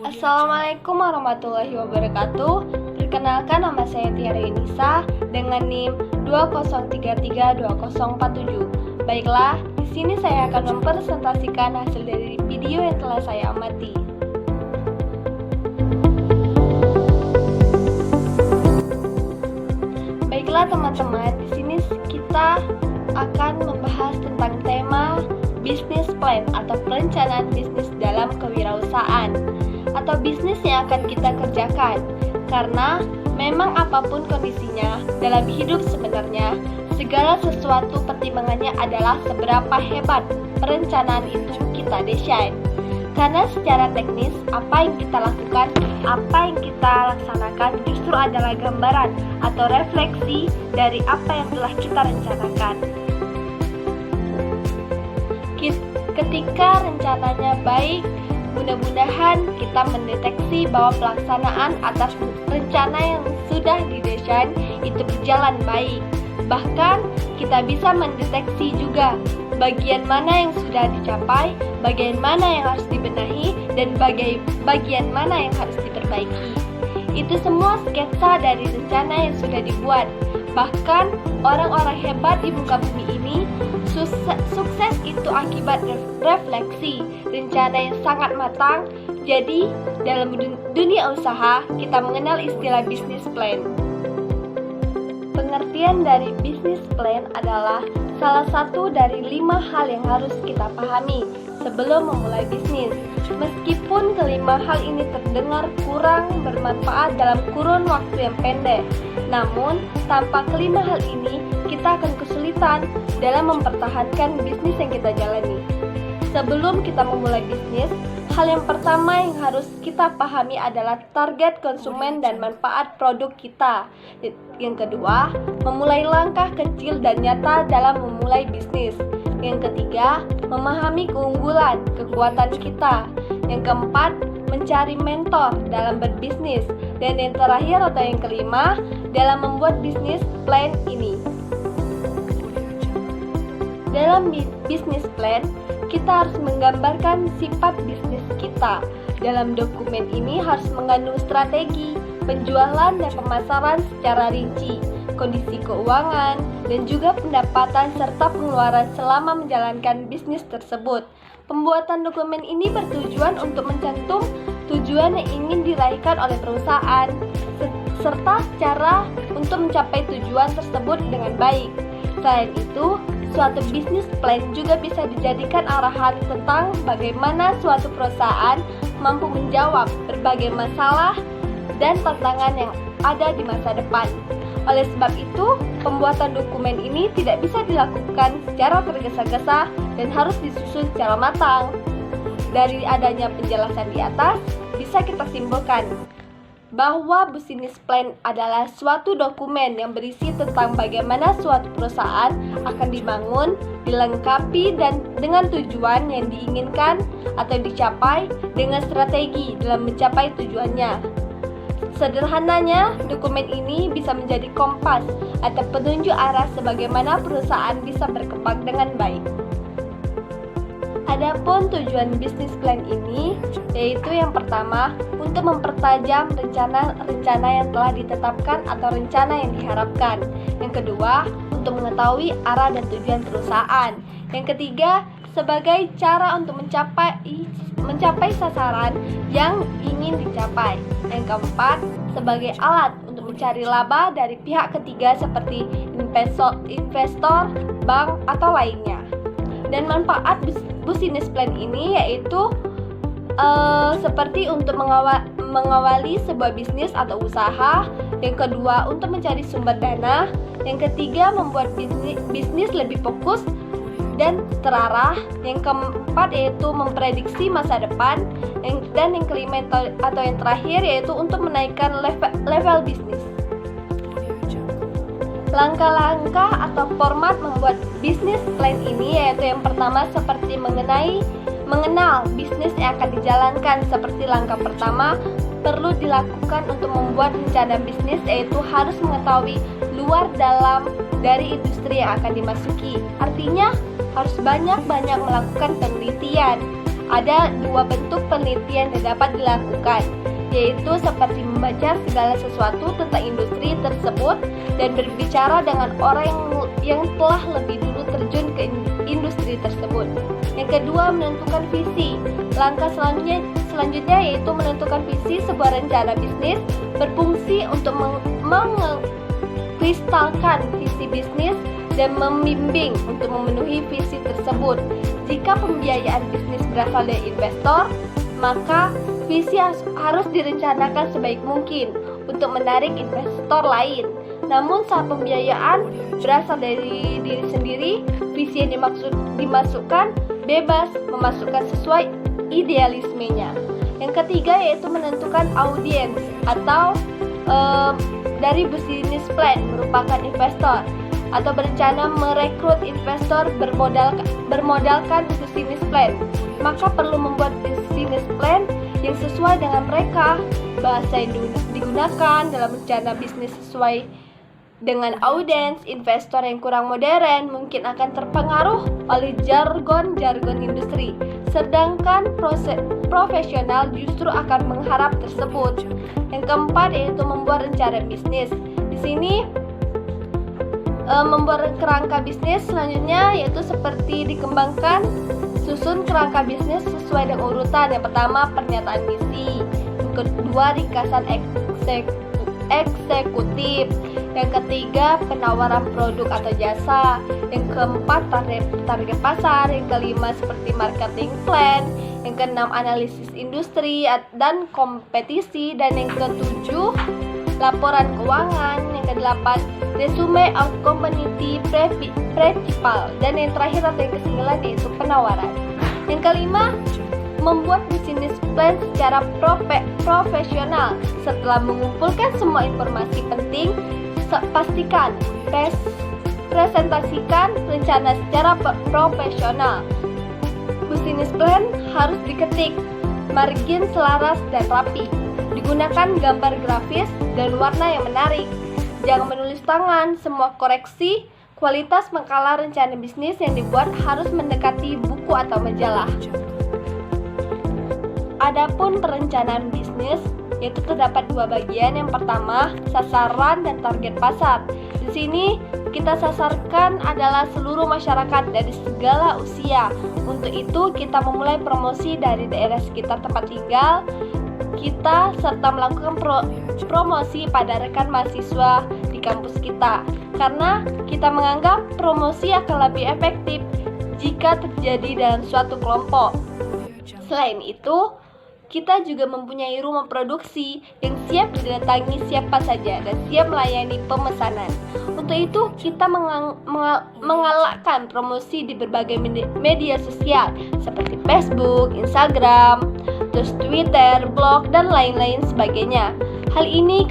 Assalamualaikum warahmatullahi wabarakatuh. Perkenalkan, nama saya Tiara Yunisa dengan NIM 20332047. Baiklah, di sini saya akan mempresentasikan hasil dari video yang telah saya amati. Baiklah teman-teman, di sini kita akan membahas tentang tema business plan atau perencanaan bisnis dalam kewirausahaan atau bisnis yang akan kita kerjakan. Karena memang apapun kondisinya dalam hidup sebenarnya, segala sesuatu pertimbangannya adalah seberapa hebat perencanaan itu kita desain. Karena secara teknis, apa yang kita lakukan, apa yang kita laksanakan justru adalah gambaran atau refleksi dari apa yang telah kita rencanakan. Ketika rencananya baik, mudah-mudahan kita mendeteksi bahwa pelaksanaan atas rencana yang sudah didesain itu berjalan baik. Bahkan kita bisa mendeteksi juga bagian mana yang sudah dicapai, bagian mana yang harus dibenahi, dan bagian mana yang harus diperbaiki. Itu semua sketsa dari rencana yang sudah dibuat. Bahkan orang-orang hebat di muka bumi ini sukses itu akibat refleksi rencana yang sangat matang. Jadi dalam dunia usaha kita mengenal istilah business plan. Pengertian dari business plan adalah salah satu dari 5 hal yang harus kita pahami sebelum memulai bisnis. Meskipun kelima hal ini terdengar kurang bermanfaat dalam kurun waktu yang pendek, namun tanpa kelima hal ini kita akan kesulitan dalam mempertahankan bisnis yang kita jalani. Sebelum kita memulai bisnis, hal yang pertama yang harus kita pahami adalah target konsumen dan manfaat produk kita. Yang kedua, memulai langkah kecil dan nyata dalam memulai bisnis. Yang ketiga, memahami keunggulan, kekuatan kita. Yang keempat, mencari mentor dalam berbisnis. Dan yang terakhir atau yang kelima, dalam membuat bisnis plan ini. Dalam bisnis plan, kita harus menggambarkan sifat bisnis kita. Dalam dokumen ini harus mengandung strategi, penjualan dan pemasaran secara rinci, kondisi keuangan, dan juga pendapatan serta pengeluaran selama menjalankan bisnis tersebut. Pembuatan dokumen ini bertujuan untuk mencantum tujuan yang ingin diraihkan oleh perusahaan, serta cara untuk mencapai tujuan tersebut dengan baik. Selain itu, suatu bisnis plan juga bisa dijadikan arahan tentang bagaimana suatu perusahaan mampu menjawab berbagai masalah dan tantangan yang ada di masa depan. Oleh sebab itu, pembuatan dokumen ini tidak bisa dilakukan secara tergesa-gesa dan harus disusun secara matang. Dari adanya penjelasan di atas, bisa kita simpulkan bahwa business plan adalah suatu dokumen yang berisi tentang bagaimana suatu perusahaan akan dibangun, dilengkapi dan dengan tujuan yang diinginkan atau dicapai dengan strategi dalam mencapai tujuannya. Sederhananya, dokumen ini bisa menjadi kompas atau penunjuk arah sebagaimana perusahaan bisa berkembang dengan baik. Adapun tujuan bisnis plan ini yaitu yang pertama, untuk mempertajam rencana yang telah ditetapkan atau rencana yang diharapkan. Yang kedua, untuk mengetahui arah dan tujuan perusahaan. Yang ketiga, sebagai cara untuk mencapai sasaran yang ingin dicapai. Yang keempat, sebagai alat untuk mencari laba dari pihak ketiga seperti investor, bank, atau lainnya. Dan manfaat business plan ini yaitu seperti untuk mengawali sebuah bisnis atau usaha. Yang kedua, untuk mencari sumber dana. Yang ketiga, membuat bisnis lebih fokus dan terarah. Yang keempat yaitu memprediksi masa depan. Dan yang kelima atau yang terakhir yaitu untuk menaikkan level bisnis. Langkah-langkah atau format membuat bisnis plan ini yaitu yang pertama seperti mengenal bisnis yang akan dijalankan. Seperti langkah pertama perlu dilakukan untuk membuat rencana bisnis yaitu harus mengetahui luar dalam dari industri yang akan dimasuki. Artinya harus banyak-banyak melakukan penelitian. ada dua bentuk penelitian yang dapat dilakukan, yaitu seperti membaca segala sesuatu tentang industri tersebut dan berbicara dengan orang yang telah lebih dulu terjun ke industri tersebut. Yang kedua, menentukan visi. Langkah selanjutnya yaitu menentukan visi sebuah rencana bisnis, berfungsi untuk mengkristalkan visi bisnis dan membimbing untuk memenuhi visi tersebut. Jika pembiayaan bisnis berasal dari investor, maka visi harus direncanakan sebaik mungkin untuk menarik investor lain. Namun saat pembiayaan berasal dari diri sendiri, visi yang dimasukkan bebas memasukkan sesuai idealismenya. Yang ketiga yaitu menentukan audiens atau dari business plan merupakan investor atau berencana merekrut investor bermodalkan business plan. Maka perlu membuat business plan yang sesuai dengan mereka. Bahasa yang digunakan dalam rencana bisnis sesuai dengan audiens investor yang kurang modern mungkin akan terpengaruh oleh jargon industri, sedangkan profesional justru akan mengharap tersebut. Yang keempat yaitu membuat rencana bisnis. Di sini membuat kerangka bisnis selanjutnya yaitu seperti dikembangkan susun kerangka bisnis sesuai dengan urutan. Yang pertama, pernyataan misi. Yang kedua, ringkasan eksekutif. Yang ketiga, penawaran produk atau jasa. Yang keempat, target pasar. Yang kelima, seperti marketing plan. Yang keenam, analisis industri dan kompetisi. Dan yang ketujuh, laporan keuangan. Yang kedelapan, resume of community principal. Dan yang terakhir atau yang kesembilan yaitu penawaran. Yang kelima, membuat business plan secara profesional. Setelah mengumpulkan semua informasi penting, pastikan presentasikan rencana secara profesional. Business plan harus diketik, margin selaras dan rapi. Digunakan gambar grafis dan warna yang menarik. Jangan menulis tangan. Semua koreksi kualitas makalah rencana bisnis yang dibuat harus mendekati buku atau majalah. Adapun perencanaan bisnis yaitu terdapat dua bagian. Yang pertama, sasaran dan target pasar. Di sini kita sasarkan adalah seluruh masyarakat dari segala usia. Untuk itu kita memulai promosi dari daerah sekitar tempat tinggal kita serta melakukan promosi pada rekan mahasiswa di kampus kita. Karena kita menganggap promosi akan lebih efektif jika terjadi dalam suatu kelompok. Selain itu, kita juga mempunyai rumah produksi yang siap didatangi siapa saja dan siap melayani pemesanan. Untuk itu, kita mengalahkan promosi di berbagai media sosial seperti Facebook, Instagram, terus Twitter, blog, dan lain-lain sebagainya. Hal ini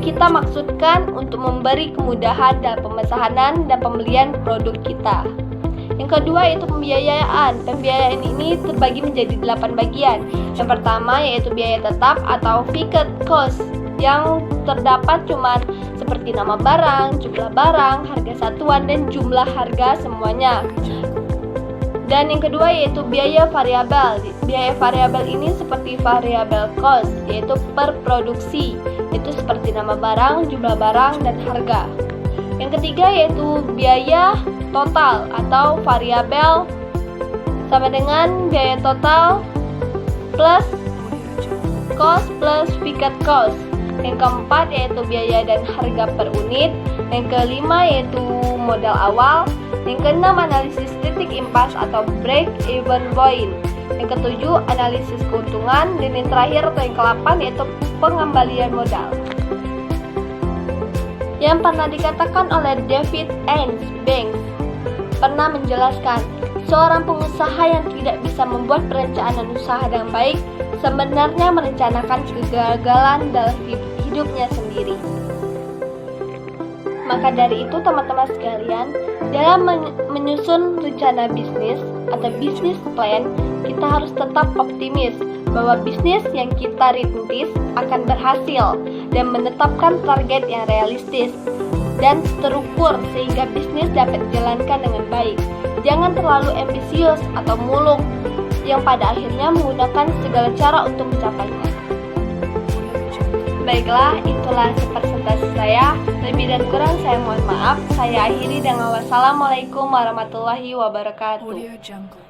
kita maksudkan untuk memberi kemudahan dalam pemesanan dan pembelian produk kita. Yang kedua yaitu pembiayaan. Pembiayaan ini terbagi menjadi 8 bagian. Yang pertama yaitu biaya tetap atau fixed cost yang terdapat cuma seperti nama barang, jumlah barang, harga satuan, dan jumlah harga semuanya. Dan yang kedua yaitu biaya variabel. Biaya variabel ini seperti variable cost, yaitu per produksi, itu seperti nama barang, jumlah barang, dan harga. Yang ketiga yaitu biaya total atau variabel sama dengan biaya total plus cost plus fixed cost. Yang keempat yaitu biaya dan harga per unit. Yang kelima yaitu modal awal. Yang keenam analisis titik impas atau break even point. Yang ketujuh analisis keuntungan. Dan yang terakhir atau yang ke-8 yaitu pengembalian modal. Yang pernah dikatakan oleh David Banks pernah menjelaskan, seorang pengusaha yang tidak bisa membuat perencanaan usaha dengan baik sebenarnya merencanakan kegagalan dalam hidupnya sendiri. Maka dari itu teman-teman sekalian, dalam menyusun rencana bisnis atau business plan, kita harus tetap optimis bahwa bisnis yang kita rintis akan berhasil dan menetapkan target yang realistis dan terukur sehingga bisnis dapat dijalankan dengan baik. Jangan terlalu ambisius atau muluk yang pada akhirnya menggunakan segala cara untuk mencapainya. Baiklah, itulah presentasi saya. Lebih dan kurang saya mohon maaf. Saya akhiri dengan wassalamualaikum warahmatullahi wabarakatuh.